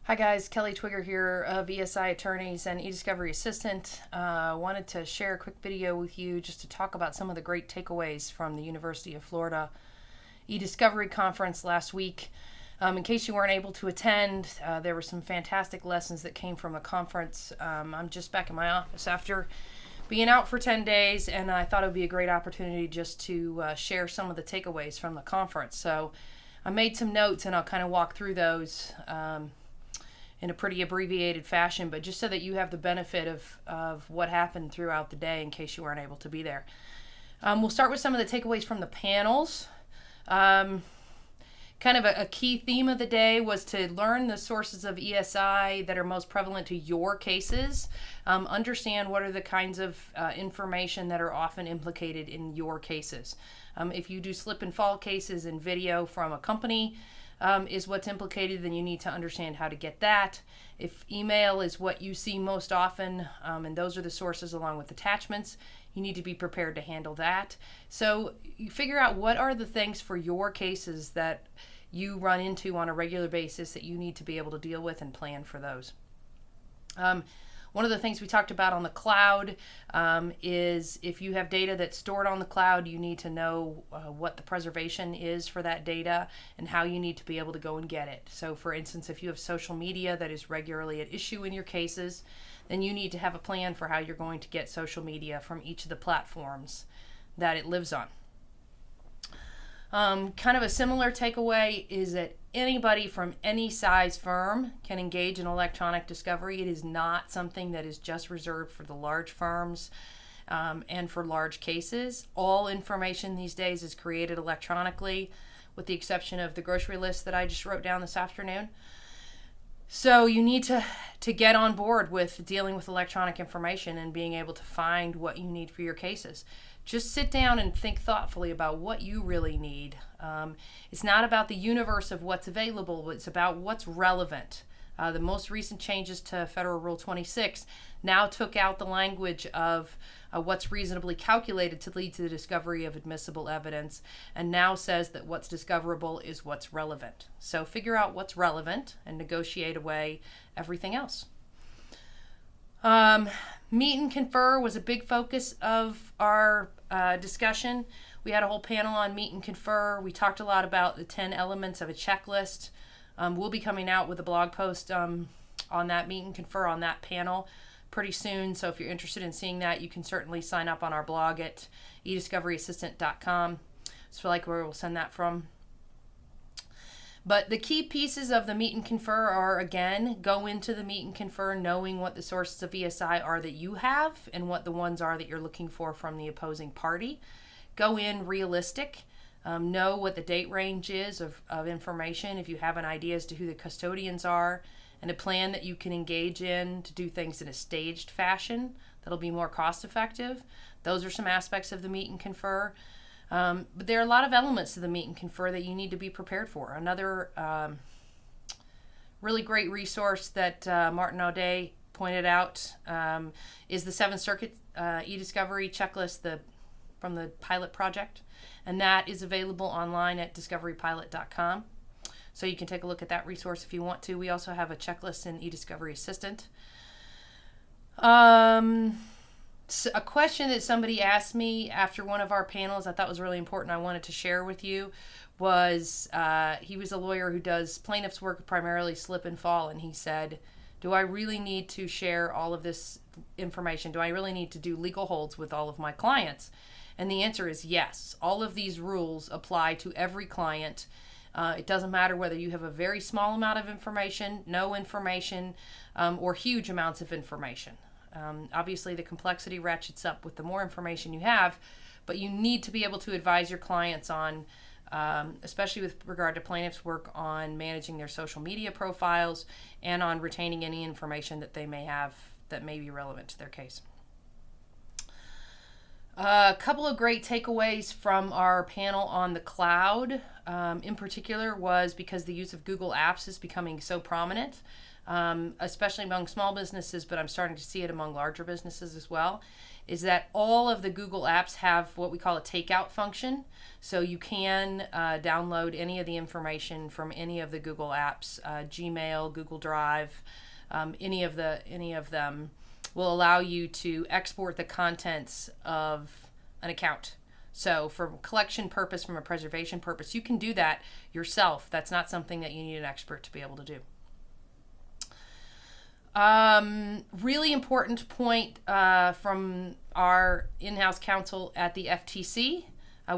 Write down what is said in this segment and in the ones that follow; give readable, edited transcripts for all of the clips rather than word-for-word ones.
Hi guys, Kelly Twigger here of ESI Attorneys and eDiscovery Assistant. Wanted to share a quick video with you just to talk about some of the great takeaways from the University of Florida eDiscovery conference last week. In case you weren't able to attend, there were some fantastic lessons that came from the conference. I'm just back in my office after being out for 10 days, and I thought it would be a great opportunity just to share some of the takeaways from the conference. So I made some notes and I'll kind of walk through those in a pretty abbreviated fashion, but just so that you have the benefit of what happened throughout the day in case you weren't able to be there. We'll start with some of the takeaways from the panels. Kind of a key theme of the day was to learn the sources of ESI that are most prevalent to your cases. Understand what are the kinds of information that are often implicated in your cases. If you do slip and fall cases and video from a company, is what's implicated, then you need to understand how to get that. If email is what you see most often, and those are the sources along with attachments, you need to be prepared to handle that. So you figure out what are the things for your cases that you run into on a regular basis that you need to be able to deal with and plan for those. One of the things we talked about on the cloud is if you have data that's stored on the cloud, you need to know what the preservation is for that data and how you need to be able to go and get it. So for instance, if you have social media that is regularly at issue in your cases, then you need to have a plan for how you're going to get social media from each of the platforms that it lives on. Kind of a similar takeaway is that anybody from any size firm can engage in electronic discovery. It is not something that is just reserved for the large firms and for large cases. All information these days is created electronically, with the exception of the grocery list that I just wrote down this afternoon. So you need to get on board with dealing with electronic information and being able to find what you need for your cases. Just sit down and think thoughtfully about what you really need. It's not about the universe of what's available, but it's about what's relevant. The most recent changes to Federal Rule 26 now took out the language of what's reasonably calculated to lead to the discovery of admissible evidence, and now says that what's discoverable is what's relevant. So figure out what's relevant and negotiate away everything else. Meet and confer was a big focus of our discussion. We had a whole panel on meet and confer. We talked a lot about the 10 elements of a checklist. We'll be coming out with a blog post on that meet and confer on that panel pretty soon. So if you're interested in seeing that, you can certainly sign up on our blog at ediscoveryassistant.com. So like where we'll send that from. But the key pieces of the meet and confer are, again, go into the meet and confer knowing what the sources of ESI are that you have and what the ones are that you're looking for from the opposing party. Go in realistic. Know what the date range is of information if you have an idea as to who the custodians are, and a plan that you can engage in to do things in a staged fashion that'll be more cost effective. Those are some aspects of the meet and confer. But there are a lot of elements to the meet and confer that you need to be prepared for. Another really great resource that Martin O'Day pointed out is the Seventh Circuit eDiscovery checklist from the pilot project. And that is available online at discoverypilot.com. So you can take a look at that resource if you want to. We also have a checklist in eDiscovery Assistant. So a question that somebody asked me after one of our panels I thought was really important, I wanted to share with you, was he was a lawyer who does plaintiff's work, primarily slip and fall, and he said, do I really need to share all of this information? Do I really need to do legal holds with all of my clients? And the answer is yes. All of these rules apply to every client. It doesn't matter whether you have a very small amount of information, no information, or huge amounts of information. Obviously, the complexity ratchets up with the more information you have, but you need to be able to advise your clients on, especially with regard to plaintiffs' work, on managing their social media profiles and on retaining any information that they may have that may be relevant to their case. A couple of great takeaways from our panel on the cloud, in particular, was because the use of Google Apps is becoming so prominent, especially among small businesses, but I'm starting to see it among larger businesses as well, is that all of the Google Apps have what we call a takeout function. So you can download any of the information from any of the Google Apps, Gmail, Google Drive, any of them will allow you to export the contents of an account. So for collection purpose, from a preservation purpose, you can do that yourself. That's not something that you need an expert to be able to do. Really important point from our in-house counsel at the FTC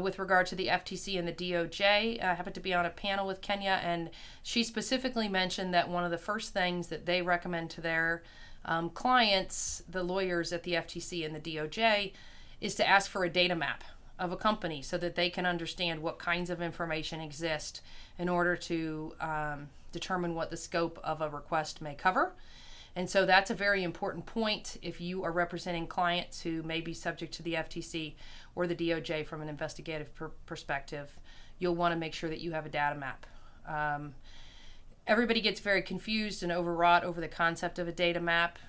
with regard to the FTC and the DOJ. I happened to be on a panel with Kenya, and she specifically mentioned that one of the first things that they recommend to their clients, the lawyers at the FTC and the DOJ, is to ask for a data map of a company so that they can understand what kinds of information exist in order to determine what the scope of a request may cover. And so that's a very important point if you are representing clients who may be subject to the FTC or the DOJ from an investigative perspective. You'll want to make sure that you have a data map. Everybody gets very confused and overwrought over the concept of a data map.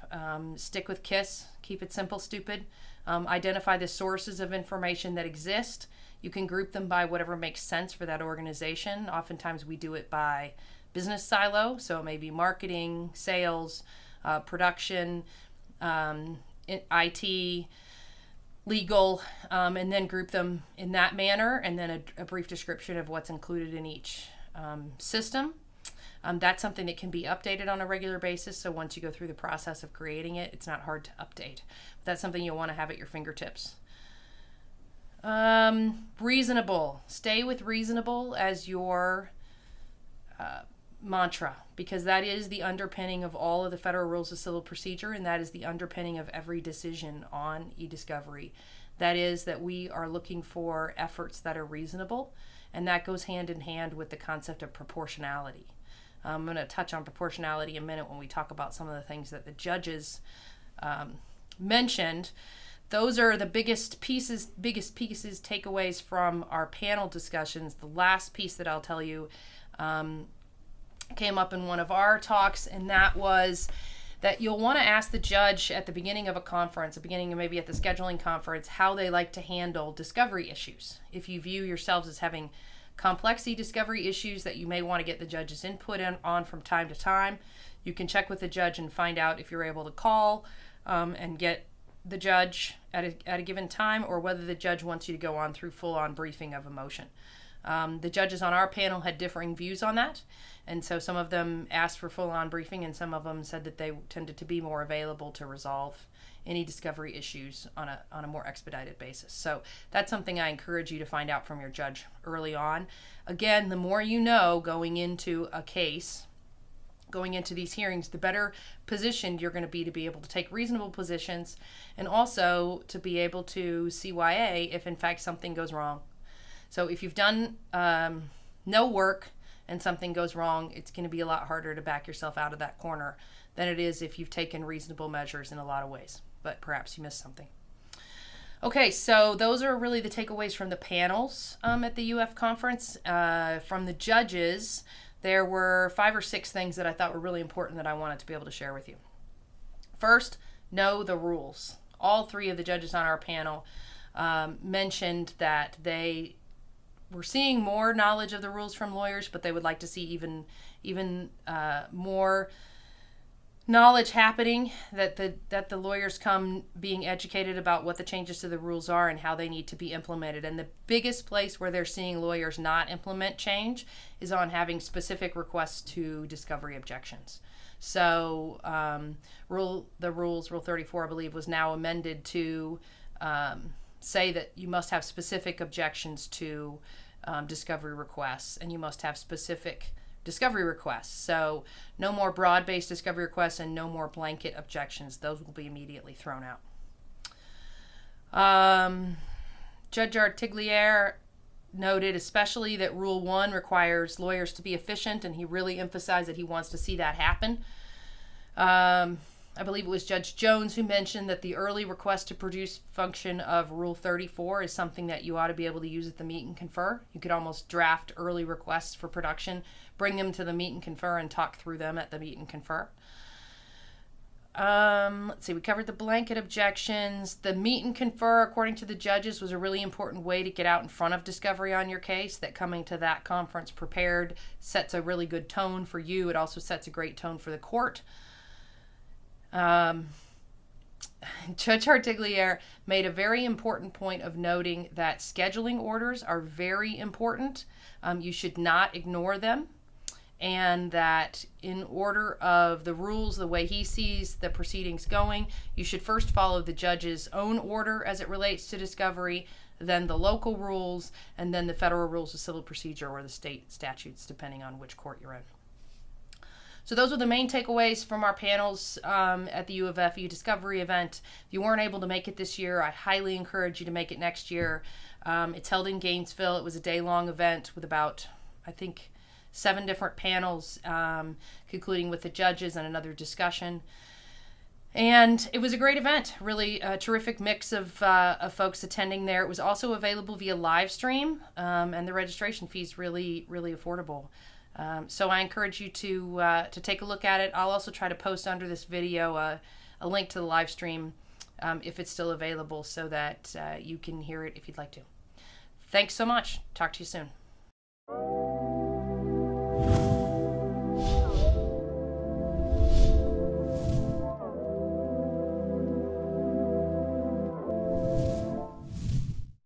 Stick with KISS. Keep it simple, stupid. Identify the sources of information that exist. You can group them by whatever makes sense for that organization. Oftentimes we do it by business silo, so it may be marketing, sales, production, IT, legal, and then group them in that manner, and then a brief description of what's included in each system. That's something that can be updated on a regular basis, so once you go through the process of creating it, it's not hard to update. That's something you'll want to have at your fingertips. Reasonable. Stay with reasonable as your mantra, because that is the underpinning of all of the federal rules of civil procedure, and that is the underpinning of every decision on e-discovery. That is that we are looking for efforts that are reasonable, and that goes hand in hand with the concept of proportionality. I'm going to touch on proportionality in a minute when we talk about some of the things that the judges mentioned. Those are the biggest pieces, takeaways from our panel discussions. The last piece that I'll tell you came up in one of our talks, and that was that you'll want to ask the judge at the beginning of a conference, maybe at the scheduling conference, how they like to handle discovery issues. If you view yourselves as having complex e-discovery issues that you may want to get the judge's input on from time to time, you can check with the judge and find out if you're able to call and get the judge at a given time, or whether the judge wants you to go on through full-on briefing of a motion. The judges on our panel had differing views on that, and so some of them asked for full-on briefing, and some of them said that they tended to be more available to resolve any discovery issues on a more expedited basis. So that's something I encourage you to find out from your judge early on. Again, the more you know going into a case, going into these hearings, the better positioned you're going to be able to take reasonable positions, and also to be able to CYA if in fact something goes wrong. So if you've done no work and something goes wrong, it's going to be a lot harder to back yourself out of that corner than it is if you've taken reasonable measures in a lot of ways, but perhaps you missed something. Okay, so those are really the takeaways from the panels at the UF conference. From the judges, there were 5 or 6 things that I thought were really important that I wanted to be able to share with you. First, know the rules. All 3 of the judges on our panel mentioned that they were seeing more knowledge of the rules from lawyers, but they would like to see even more knowledge happening, that the lawyers come being educated about what the changes to the rules are and how they need to be implemented. And the biggest place where they're seeing lawyers not implement change is on having specific requests to discovery objections. So Rule 34, I believe, was now amended to say that you must have specific objections to discovery requests, and you must have specific discovery requests. So no more broad-based discovery requests and no more blanket objections. Those will be immediately thrown out. Judge Artigliere noted especially that Rule 1 requires lawyers to be efficient, and he really emphasized that he wants to see that happen. I believe it was Judge Jones who mentioned that the early request to produce function of Rule 34 is something that you ought to be able to use at the meet and confer. You could almost draft early requests for production, bring them to the meet and confer, and talk through them at the meet and confer. Let's see, we covered the blanket objections. The meet and confer, according to the judges, was a really important way to get out in front of discovery on your case, that coming to that conference prepared sets a really good tone for you. It also sets a great tone for the court. Judge Artigliere made a very important point of noting that scheduling orders are very important. You should not ignore them, and that in order of the rules, the way he sees the proceedings going, you should first follow the judge's own order as it relates to discovery, then the local rules, and then the federal rules of civil procedure or the state statutes, depending on which court you're in. So those were the main takeaways from our panels at the U of F ediscovery event. If you weren't able to make it this year, I highly encourage you to make it next year. It's held in Gainesville. It was a day-long event with about, I think, 7 different panels, concluding with the judges and another discussion. And it was a great event, really a terrific mix of folks attending there. It was also available via live stream, and the registration fee is really, really affordable. So I encourage you to take a look at it. I'll also try to post under this video a link to the live stream if it's still available, so that you can hear it if you'd like to. Thanks so much. Talk to you soon.